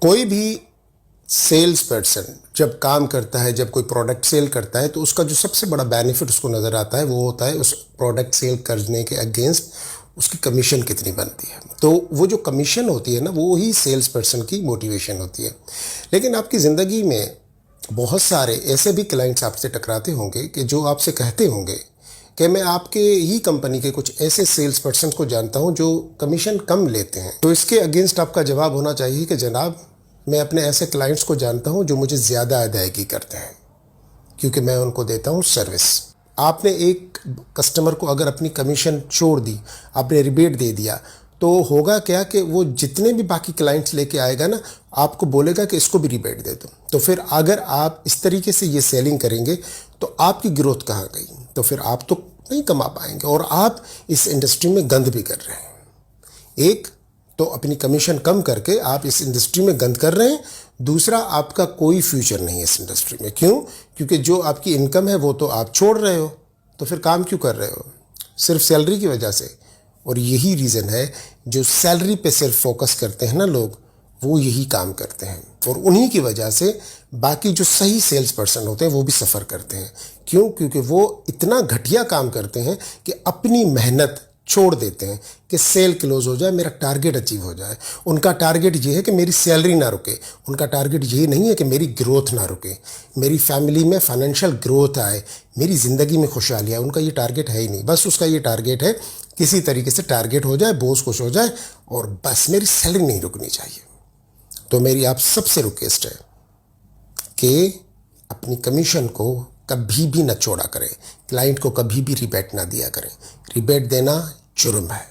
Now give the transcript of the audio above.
कोई भी sales person जब काम करता है, जब कोई प्रोडक्ट सेल करता है, तो उसका जो सबसे बड़ा बेनिफिट उसको नज़र आता है वो होता है उस प्रोडक्ट सेल करने के अगेंस्ट उसकी कमीशन कितनी बनती है। तो वो जो कमीशन होती है ना, वो ही सेल्स पर्सन की मोटिवेशन होती है। लेकिन आपकी ज़िंदगी में बहुत सारे ऐसे भी क्लाइंट्स आपसे टकराते होंगे कि जो आपसे कहते होंगे कि मैं आपके ही कंपनी के कुछ ऐसे सेल्स पर्सन को जानता हूं जो कमीशन कम लेते हैं। तो इसके अगेंस्ट आपका जवाब होना चाहिए कि जनाब, मैं अपने ऐसे क्लाइंट्स को जानता हूं जो मुझे ज़्यादा अदायगी करते हैं, क्योंकि मैं उनको देता हूं सर्विस। आपने एक कस्टमर को अगर अपनी कमीशन छोड़ दी, आपने रिबेट दे दिया, तो होगा क्या कि वो जितने भी बाकी क्लाइंट्स लेके आएगा ना, आपको बोलेगा कि इसको भी रिबेट दे दो। तो फिर अगर आप इस तरीके से ये सेलिंग करेंगे तो आपकी ग्रोथ कहाँ गई? तो फिर आप तो नहीं कमा पाएंगे और आप इस इंडस्ट्री में गंद भी कर रहे हैं। एक तो अपनी कमीशन कम करके आप इस इंडस्ट्री में गंद कर रहे हैं, दूसरा आपका कोई फ्यूचर नहीं है इस इंडस्ट्री में। क्यों? क्योंकि जो आपकी इनकम है वो तो आप छोड़ रहे हो, तो फिर काम क्यों कर रहे हो? सिर्फ सैलरी की वजह से। और यही रीज़न है, जो सैलरी पे सिर्फ फोकस करते हैं ना लोग, वो यही काम करते हैं और उन्हीं की वजह से बाकी जो सही सेल्स पर्सन होते हैं वो भी सफ़र करते हैं। क्यों? क्योंकि वो इतना घटिया काम करते हैं कि अपनी मेहनत छोड़ देते हैं कि सेल क्लोज हो जाए, मेरा टारगेट अचीव हो जाए। उनका टारगेट ये है कि मेरी सैलरी ना रुके, उनका टारगेट ये नहीं है कि मेरी ग्रोथ ना रुके, मेरी फैमिली में फाइनेंशियल ग्रोथ आए, मेरी ज़िंदगी में खुशहाली आए। उनका ये टारगेट है ही नहीं। बस उसका ये टारगेट है किसी तरीके से टारगेट हो जाए, बॉस खुश हो जाए और बस मेरी सैलरी नहीं रुकनी चाहिए। तो मेरी आप सबसे रिक्वेस्ट है कि अपनी कमीशन को कभी भी न छोड़ा करें, क्लाइंट को कभी भी रिबेट ना दिया करें। रिबेट देना जुर्म है।